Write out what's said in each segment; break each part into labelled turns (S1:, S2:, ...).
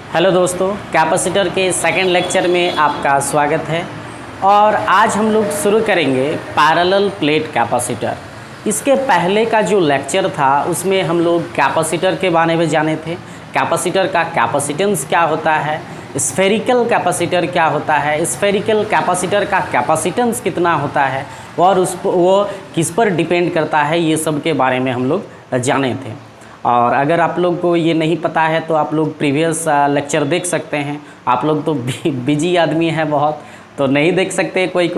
S1: Hello दोस्तों, capacitor के second lecture में आपका स्वागत है। और आज हम लोग शुरू करेंगे पैरेलल प्लेट कैपेसिटर। इसके पहले का जो लेक्चर था उसमें हम लोग कैपेसिटर के बारे में जाने थे। कैपेसिटर का कैपेसिटेंस क्या होता है, स्फेरिकल कैपेसिटर क्या होता है, स्फेरिकल कैपेसिटर का कैपेसिटेंस कितना होता है और वो किस पर डिपेंड करता है, ये सब के बारे में हम लोग जाने थे। और अगर आप लोग को ये नहीं पता है तो आप लोग प्रीवियस लेक्चर देख सकते हैं। आप लोग तो बिजी आदमी हैं बहुत, तो नहीं देख सकते कोई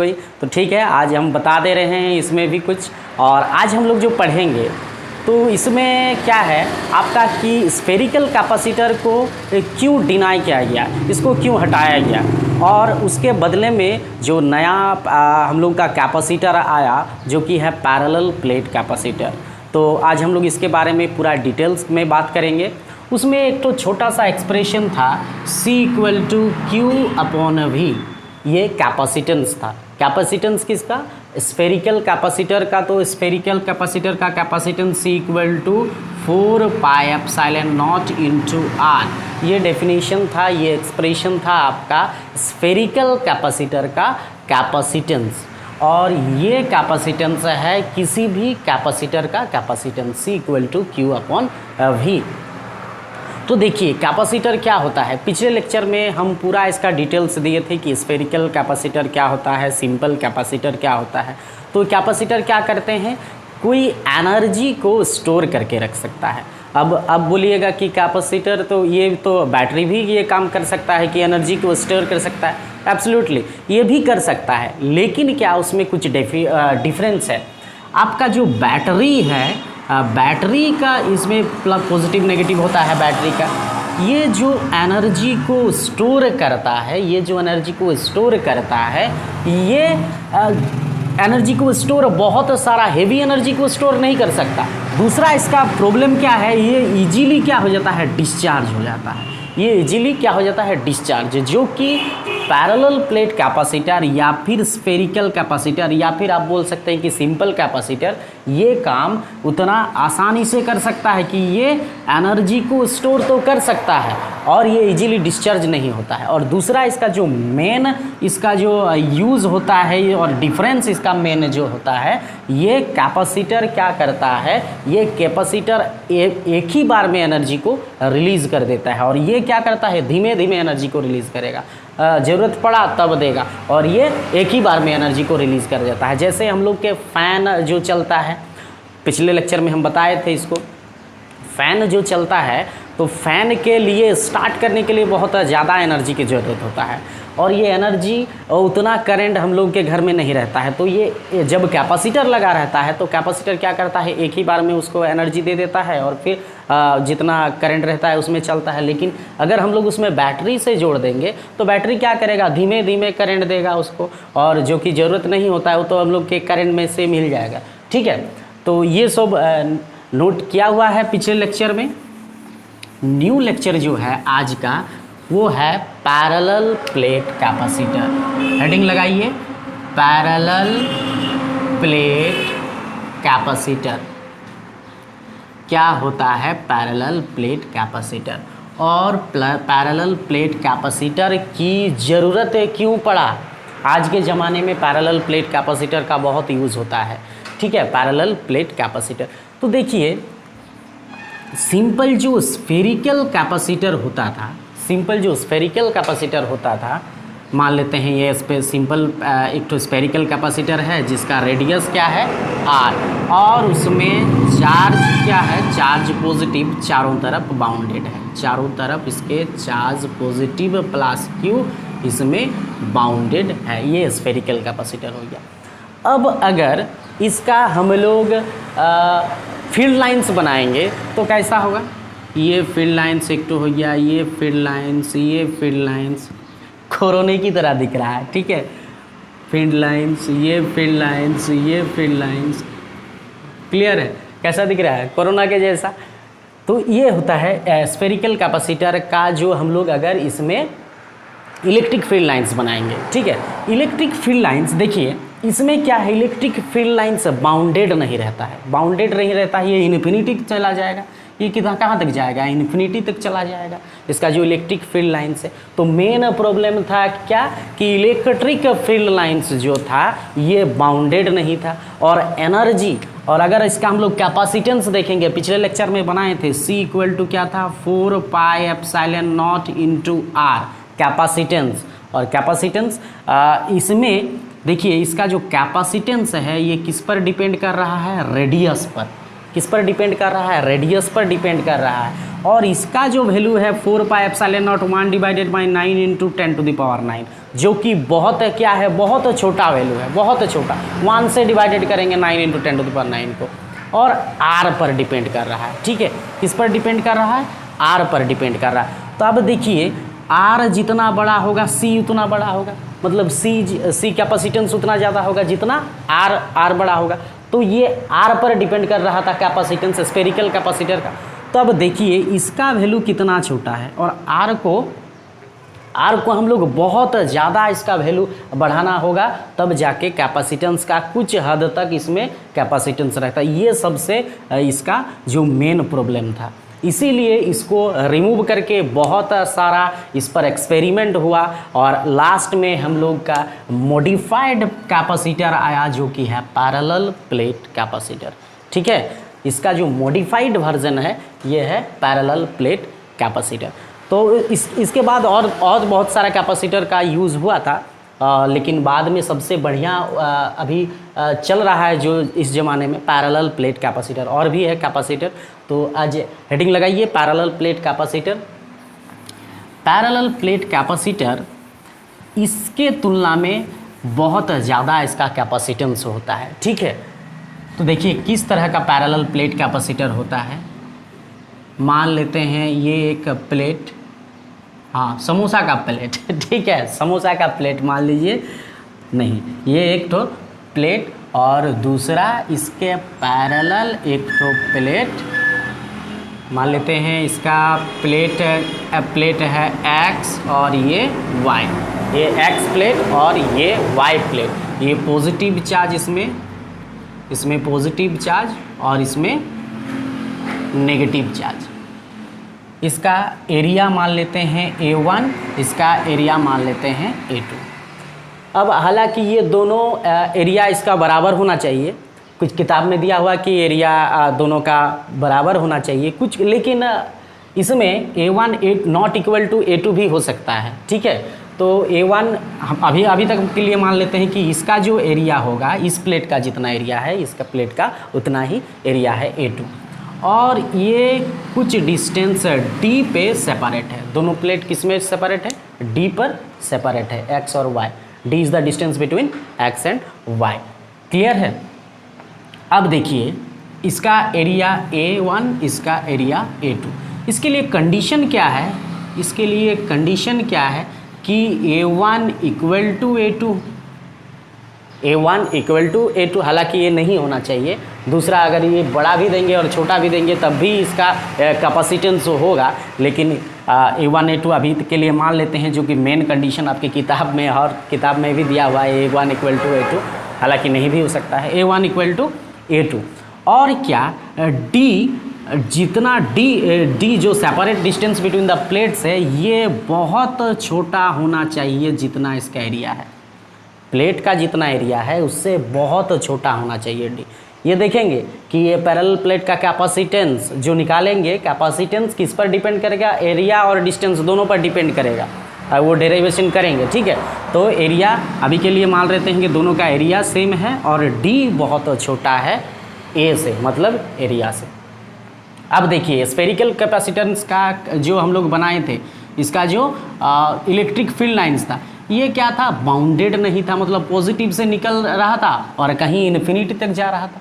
S1: तो ठीक है, आज हम बता दे रहे हैं इसमें भी कुछ। और आज हम लोग जो पढ़ेंगे तो इसमें क्या है आपका कि स्फेरिकल कैपेसिटर को क्यों डिनाई किया गया, इसको क्यों हटाया गया और उसके बदले में जो नया हम लोग का कैपेसिटर आया जो कि है पैरेलल प्लेट कैपेसिटर। तो आज हम लोग इसके बारे में पूरा डिटेल्स में बात करेंगे। उसमें एक तो छोटा सा एक्सप्रेशन था C = Q/V, ये कैपेसिटेंस था। कैपेसिटेंस किसका? स्फेरिकल कैपेसिटर का। तो स्फेरिकल कैपेसिटर का कैपेसिटेंस C = 4πε0 × R। ये डेफिनेशन था, ये एक्सप्रेशन था आपका स्फेरिकल कैपेसिटर का कैपेसिटेंस। और ये कैपेसिटेंस है किसी भी कैपेसिटर का कैपेसिटेंस C = Q/V। तो देखिए कैपेसिटर क्या होता है, पिछले लेक्चर में हम पूरा इसका डिटेल्स दिए थे कि स्फेरिकल कैपेसिटर क्या होता है, सिंपल कैपेसिटर क्या होता है। तो कैपेसिटर क्या करते हैं, कोई एनर्जी को स्टोर करके रख सकता है। अब बोलिएगा कि कैपेसिटर तो ये तो बैटरी भी ये काम कर सकता है कि एनर्जी को स्टोर कर सकता है। एब्सोल्युटली ये भी कर सकता है, लेकिन क्या उसमें कुछ डिफरेंस है। आपका जो बैटरी है, बैटरी का इसमें पॉजिटिव नेगेटिव होता है बैटरी का। ये जो एनर्जी को स्टोर करता है, ये जो एनर्जी को स्टोर करता है, ये एनर्जी को स्टोर बहुत सारा हेवी एनर्जी को स्टोर नहीं कर सकता। दूसरा इसका प्रॉब्लम क्या है, ये इजीली क्या हो जाता है, डिस्चार्ज हो जाता है। ये इजीली क्या हो जाता है, डिस्चार्ज, जो कि पैरेलल प्लेट कैपेसिटर या फिर स्फेरिकल कैपेसिटर या फिर आप बोल सकते हैं कि सिंपल कैपेसिटर ये काम उतना आसानी से कर सकता है कि ये एनर्जी को स्टोर तो कर सकता है और ये इजीली डिस्चार्ज नहीं होता है। और दूसरा इसका जो मेन इसका जो यूज़ होता है और डिफरेंस इसका मेन जो होता है, ये कैपेसिटर क्या करता है, ये कैपेसिटर एक ही बार में एनर्जी को रिलीज़ कर देता है और ये क्या करता है, धीमे धीमे एनर्जी को रिलीज़ करेगा, ज़रूरत पड़ा तब देगा, और ये एक ही बार में एनर्जी को रिलीज़ कर देता है। जैसे हम लोग के फ़ैन जो चलता है, पिछले लेक्चर में हम बताए थे इसको, फ़ैन जो चलता है तो फ़ैन के लिए स्टार्ट करने के लिए बहुत ज़्यादा एनर्जी की ज़रूरत होता है और ये एनर्जी उतना करंट हम लोग के घर में नहीं रहता है। तो ये जब कैपेसिटर लगा रहता है तो कैपेसिटर क्या करता है, एक ही बार में उसको एनर्जी दे देता है और फिर जितना करंट रहता है उसमें चलता है। लेकिन अगर हम लोग उसमें बैटरी से जोड़ देंगे तो बैटरी क्या करेगा, धीमे धीमे करंट देगा उसको, और जो कि ज़रूरत नहीं होता है वो तो हम लोग के करंट में से मिल जाएगा। ठीक है, तो ये सब नोट किया हुआ है पिछले लेक्चर में। न्यू लेक्चर जो है आज का वो है पैरेलल प्लेट कैपेसिटर। हेडिंग लगाइए, पैरेलल प्लेट कैपेसिटर। क्या होता है पैरेलल प्लेट कैपेसिटर और पैरेलल प्लेट कैपेसिटर की ज़रूरत क्यों पड़ा। आज के ज़माने में पैरेलल प्लेट कैपेसिटर का बहुत यूज़ होता है। ठीक है, पैरेलल प्लेट कैपेसिटर। तो देखिए सिंपल जो स्फेरिकल कैपेसिटर होता था, सिंपल जो स्फेरिकल कैपेसिटर होता था, मान लेते हैं ये सिंपल एक तो स्फेरिकल कैपेसिटर है जिसका रेडियस क्या है R, और उसमें चार्ज क्या है, चार्ज पॉजिटिव चारों तरफ बाउंडेड है, चारों तरफ इसके चार्ज पॉजिटिव प्लस Q इसमें बाउंडेड है। ये स्फेरिकल कैपेसिटर हो गया। अब अगर इसका हम लोग फील्ड लाइंस बनाएंगे तो कैसा होगा, ये फील्ड लाइंस एक तो हो गया, ये फील्ड लाइंस, ये फील्ड लाइंस कोरोने की तरह दिख रहा है। ठीक है, फील्ड लाइंस, ये फील्ड लाइंस, ये फील्ड लाइंस, क्लियर है, कैसा दिख रहा है, कोरोना के जैसा। तो ये होता है स्फेरिकल कैपेसिटर का, जो हम लोग अगर इसमें इलेक्ट्रिक फील्ड लाइंस बनाएंगे। ठीक है, इलेक्ट्रिक फील्ड लाइंस देखिए इसमें क्या है, इलेक्ट्रिक फील्ड लाइंस बाउंडेड नहीं रहता है, बाउंडेड नहीं रहता है, ये इन्फिनिटी चला जाएगा। ये कितना कहाँ तक जाएगा, इन्फिनिटी तक चला जाएगा इसका जो इलेक्ट्रिक फील्ड लाइन्स है। तो मेन प्रॉब्लम था क्या कि इलेक्ट्रिक फील्ड लाइन्स जो था ये बाउंडेड नहीं था, और एनर्जी, और अगर इसका हम लोग कैपेसिटेंस देखेंगे, पिछले लेक्चर में बनाए थे, C इक्वल टू क्या था 4πε0 इंटू आर कैपेसिटेंस। और कैपेसिटेंस इसमें देखिए इसका जो कैपेसिटेंस है ये किस पर डिपेंड कर रहा है, रेडियस पर। किस पर डिपेंड कर रहा है, रेडियस पर डिपेंड कर रहा है। और इसका जो वैल्यू है 4πε0 1 डिवाइडेड बाई 9 इंटू 10⁹, जो कि बहुत क्या है, बहुत छोटा वैल्यू है, बहुत छोटा। 1 से डिवाइडेड करेंगे 9 इंटू 10⁹ को, और आर पर डिपेंड कर रहा है। ठीक है, किस पर डिपेंड कर रहा है, आर पर डिपेंड कर रहा है। तो अब देखिए आर जितना बड़ा होगा सी उतना बड़ा होगा, मतलब सी कैपेसिटेंस उतना ज़्यादा होगा जितना आर बड़ा होगा। तो ये आर पर डिपेंड कर रहा था कैपेसिटेंस, स्फेरिकल कैपेसिटर का। तो अब देखिए इसका वैल्यू कितना छोटा है, और आर को हम लोग बहुत ज़्यादा इसका वैल्यू बढ़ाना होगा, तब जाके कैपेसिटेंस का कुछ हद तक इसमें कैपेसिटेंस रहता है। ये सबसे इसका जो मेन प्रॉब्लम था, इसीलिए इसको रिमूव करके बहुत सारा इस पर एक्सपेरिमेंट हुआ, और लास्ट में हम लोग का मॉडिफाइड कैपेसिटर आया जो कि है पैरेलल प्लेट कैपेसिटर। ठीक है, इसका जो मॉडिफाइड वर्जन है ये है पैरेलल प्लेट कैपेसिटर। तो इसके बाद और बहुत सारा कैपेसिटर का यूज़ हुआ था, लेकिन बाद में सबसे बढ़िया अभी चल रहा है जो इस ज़माने में पैरेलल प्लेट कैपेसिटर। और भी है कैपेसिटर, तो आज हेडिंग लगाइए parallel plate capacitor. Parallel plate capacitor इसके तुलना में बहुत ज़्यादा इसका कैपेसिटेंस होता है। ठीक है, तो देखिए किस तरह का पैरेलल प्लेट कैपेसिटर होता है। मान लेते हैं ये एक प्लेट, हाँ समोसा का प्लेट ठीक है, समोसा का प्लेट मान लीजिए, नहीं ये एक तो प्लेट और दूसरा इसके पैरेलल एक तो प्लेट मान लेते हैं। इसका प्लेट है x और ये y, ये x प्लेट और ये y प्लेट। ये पॉजिटिव चार्ज इसमें पॉजिटिव चार्ज और इसमें नेगेटिव चार्ज। इसका एरिया मान लेते हैं A1, इसका एरिया मान लेते हैं A2। अब हालांकि ये दोनों एरिया इसका बराबर होना चाहिए, कुछ किताब में दिया हुआ कि एरिया दोनों का बराबर होना चाहिए कुछ, लेकिन इसमें A1 not equal to A2 भी हो सकता है। ठीक है, तो A1 हम अभी तक के लिए मान लेते हैं कि इसका जो एरिया होगा, इस प्लेट का जितना एरिया है इसका प्लेट का उतना ही एरिया है A2, और ये कुछ डिस्टेंस D पे सेपरेट है। दोनों प्लेट किस में सेपरेट है, D पर सेपरेट है, x और y। D is the distance between x and y। Clear है। अब देखिए इसका एरिया A1, इसका एरिया A2। इसके लिए कंडीशन क्या है, इसके लिए कंडीशन क्या है कि A1 equal to A2, A1 equal to A2। हालांकि ये नहीं होना चाहिए, दूसरा अगर ये बड़ा भी देंगे और छोटा भी देंगे तब भी इसका कैपेसिटेंस होगा, लेकिन A1 A2 अभी के लिए मान लेते हैं, जो कि मेन कंडीशन आपकी किताब में और किताब में भी दिया हुआ है A1 इक्वल टू A2। हालांकि नहीं भी हो सकता है, A1 इक्वल टू A2। और क्या D, जितना D जो separate distance between the plates है ये बहुत छोटा होना चाहिए जितना इसका एरिया है। प्लेट का जितना एरिया है उससे बहुत छोटा होना चाहिए D। ये देखेंगे कि ये पैरेलल प्लेट का कैपेसिटेंस जो निकालेंगे, कैपेसिटेंस किस पर डिपेंड करेगा, एरिया और डिस्टेंस दोनों पर डिपेंड करेगा, वो डेरिवेशन करेंगे। ठीक है, तो एरिया अभी के लिए मान लेते हैं कि दोनों का एरिया सेम है और D बहुत छोटा है A से, मतलब एरिया से। अब देखिए स्फेरिकल कैपेसिटेंस का जो हम लोग बनाए थे, इसका जो इलेक्ट्रिक फील्ड लाइंस था ये क्या था, बाउंडेड नहीं था, मतलब पॉजिटिव से निकल रहा था और कहीं इन्फिनिटी तक जा रहा था।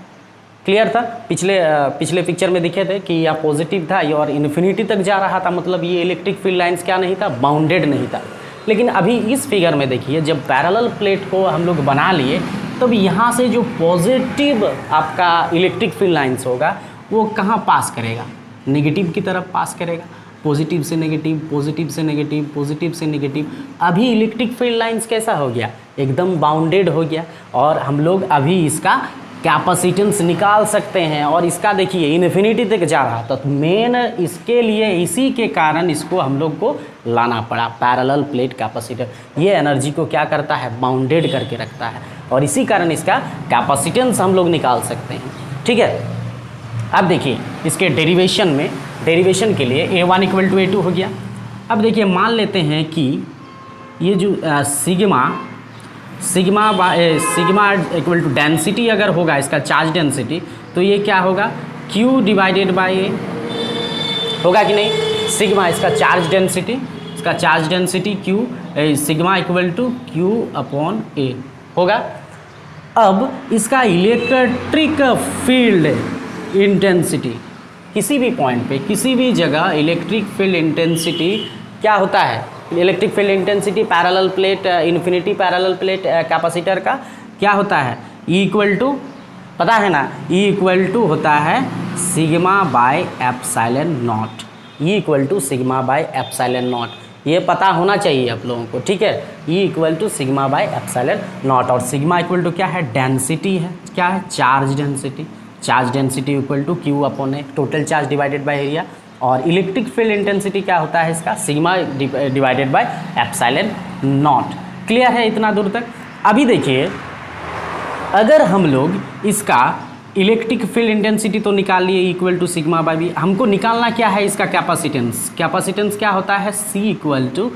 S1: क्लियर था, पिछले पिक्चर में दिखे थे कि यह पॉजिटिव था और इन्फिनिटी तक जा रहा था, मतलब ये इलेक्ट्रिक फील्ड लाइंस क्या नहीं था, बाउंडेड नहीं था। लेकिन अभी इस फिगर में देखिए जब पैरेलल प्लेट को हम लोग बना लिए तब यहाँ से जो पॉजिटिव आपका इलेक्ट्रिक फील्ड लाइंस होगा वो कहाँ पास करेगा, नेगेटिव की तरफ पास करेगा। पॉजिटिव से नेगेटिव, पॉजिटिव से नेगेटिव, पॉजिटिव से नेगेटिव। अभी इलेक्ट्रिक फील्ड लाइंस कैसा हो गया, एकदम बाउंडेड हो गया, और हम लोग अभी इसका कैपेसिटेंस निकाल सकते हैं। और इसका देखिए इन्फिनिटी तक जा रहा, तो मेन इसके लिए इसी के कारण इसको हम लोग को लाना पड़ा पैरेलल प्लेट कैपेसिटर। ये एनर्जी को क्या करता है, बाउंडेड करके रखता है, और इसी कारण इसका कैपेसिटेंस हम लोग निकाल सकते हैं। ठीक है, अब देखिए इसके डेरिवेशन के लिए A1 = A2 हो गया। अब देखिए मान लेते हैं कि ये जो सिग्मा इक्वल टू डेंसिटी अगर होगा, इसका चार्ज डेंसिटी, तो ये क्या होगा, Q डिवाइडेड बाई A होगा कि नहीं। सिग्मा इसका charge density Q, sigma equal to Q/A होगा। अब इसका इलेक्ट्रिक फील्ड इंटेंसिटी, किसी भी पॉइंट पे किसी भी जगह इलेक्ट्रिक फील्ड इंटेंसिटी क्या होता है, electric field intensity parallel plate infinity parallel plate capacitor का क्या होता है, E इक्वल टू पता है ना, E इक्वल टू होता है sigma by epsilon not. E equal to sigma by epsilon not, ये पता होना चाहिए आप लोगों को। ठीक है, E equal to sigma by epsilon not, और सिग्मा इक्वल टू क्या है, डेंसिटी है, क्या है, charge density equal to Q/A, total charge divided by area. और इलेक्ट्रिक फील्ड इंटेंसिटी क्या होता है इसका, sigma divided by epsilon not. Clear है इतना दूर तक। अभी देखिए अगर हम लोग इसका इलेक्ट्रिक फील्ड इंटेंसिटी तो निकाल लिए equal to sigma by B, हमको निकालना क्या है इसका कैपेसिटेंस क्या होता है, C इक्वल टू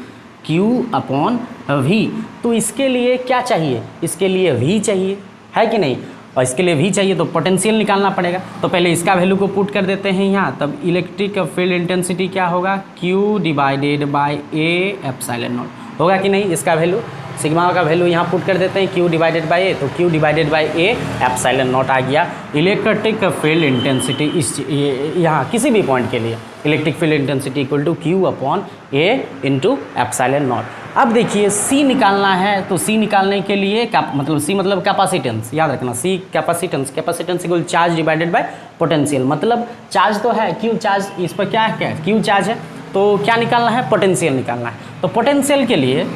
S1: Q/V। तो इसके लिए क्या चाहिए, इसके लिए V चाहिए, है कि नहीं, और इसके लिए V चाहिए तो पोटेंशियल निकालना पड़ेगा। तो पहले इसका वैल्यू को पुट कर देते हैं यहाँ, तब इलेक्ट्रिक फील्ड इंटेंसिटी क्या होगा, Q divided by A epsilon naught होगा कि नहीं। इसका वैल्यू सिग्मा का वैल्यू यहाँ पुट कर देते हैं Q डिवाइडेड बाय A, तो Q divided by A epsilon naught आ गया। इलेक्ट्रिक फील्ड इंटेंसिटी इस यहाँ किसी भी पॉइंट के लिए electric field intensity equal to Q/A into epsilon not. अब देखिए C निकालना है, तो C निकालने के लिए C मतलब कैपेसिटेंस, याद रखना, C capacitance equal charge divided bye potential. मतलब चार्ज तो है Q चार्ज, इस पर क्या है, Q चार्ज है, तो क्या निकालना है, पोटेंशियल निकालना है। तो पोटेंशियल के लिए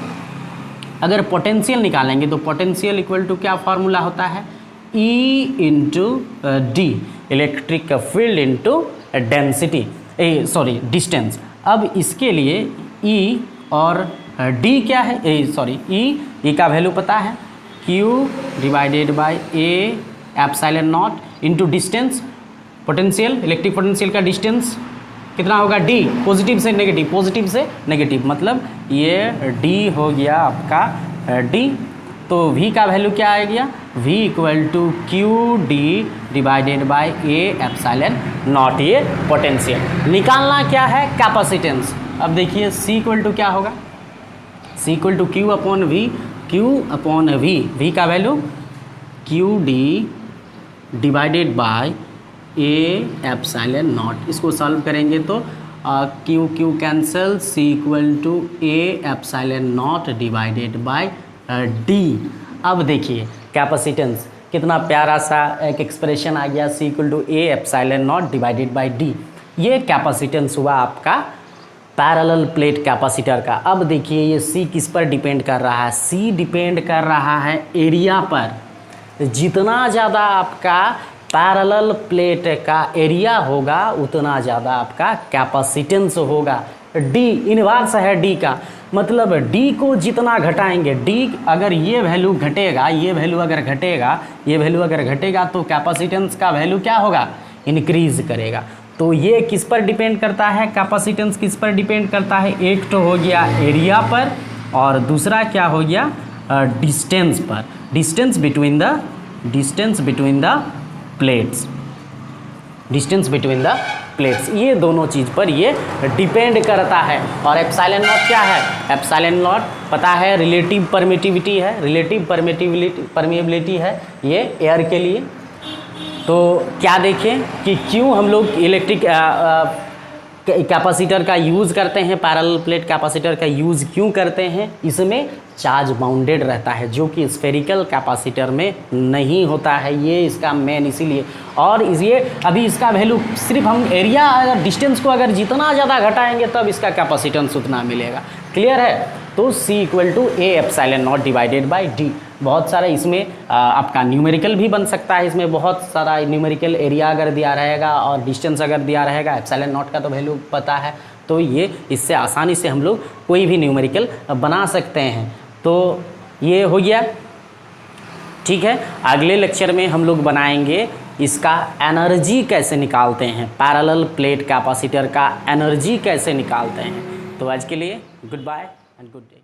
S1: अगर पोटेंशियल निकालेंगे तो पोटेंशियल इक्वल टू क्या फार्मूला होता है, E into D, electric field into density, distance. अब इसके लिए E और D क्या है, E का वैल्यू पता है, Q divided by A epsilon not into distance, potential electric potential का डिस्टेंस कितना होगा, D, पॉजिटिव से नेगेटिव, मतलब ये D हो गया आपका D। तो V का वैल्यू क्या आ गया, V equal to QD divided by A epsilon not, ये पोटेंशियल। निकालना क्या है, कैपेसिटेंस। अब देखिए C इक्वल टू क्या होगा, C equal to Q/V, V का value QD divided by A epsilon not. इसको सॉल्व करेंगे तो Q cancel, C equal to A epsilon not divided by D। अब देखिए कैपेसिटेंस, कितना प्यारा सा एक एक्सप्रेशन आ गया, C equal to A epsilon not divided by D। ये कैपेसिटेंस हुआ आपका पैरेलल प्लेट कैपेसिटर का। अब देखिए ये C किस पर डिपेंड कर रहा है, C डिपेंड कर रहा है एरिया पर। जितना ज़्यादा आपका पैरेलल प्लेट का एरिया होगा उतना ज़्यादा आपका कैपेसिटेंस होगा। D इनवर्स है D का, मतलब D को जितना घटाएंगे, D अगर ये वैल्यू घटेगा, ये वैल्यू अगर घटेगा तो कैपेसिटेंस का वैल्यू क्या होगा, इंक्रीज करेगा। तो ये किस पर डिपेंड करता है, कैपेसिटेंस किस पर डिपेंड करता है, एक तो हो गया एरिया पर और दूसरा क्या हो गया, डिस्टेंस पर, डिस्टेंस बिटवीन द प्लेट्स, ये दोनों चीज़ पर ये डिपेंड करता है। और एप्सिलॉन नॉट क्या है, एप्सिलॉन नॉट पता है रिलेटिव परमिएबिलिटी है ये एयर के लिए। तो क्या देखें कि क्यों हम लोग इलेक्ट्रिक कैपेसिटर का यूज़ करते हैं, पैरेलल प्लेट कैपेसिटर का यूज़ क्यों करते हैं, इसमें चार्ज बाउंडेड रहता है, जो कि स्फेरिकल कैपेसिटर में नहीं होता है। ये इसका मेन इसीलिए, और ये अभी इसका वैल्यू सिर्फ हम एरिया अगर डिस्टेंस को अगर जितना ज़्यादा घटाएंगे तब इसका कैपेसिटेंस उतना मिलेगा। क्लियर है? तो C equal to A epsilon not divided by D. बहुत सारा इसमें आपका न्यूमेरिकल भी बन सकता है, इसमें बहुत सारा न्यूमेरिकल एरिया अगर दिया रहेगा और डिस्टेंस अगर दिया रहेगा, एप्सिलॉन नॉट का तो वैल्यू पता है, तो ये इससे आसानी से हम लोग कोई भी न्यूमेरिकल बना सकते हैं। तो ये हो गया, ठीक है। अगले लेक्चर में हम लोग बनाएंगे इसका एनर्जी कैसे निकालते हैं, पैरेलल प्लेट कैपेसिटर का एनर्जी कैसे निकालते हैं। तो आज के लिए goodbye and good day.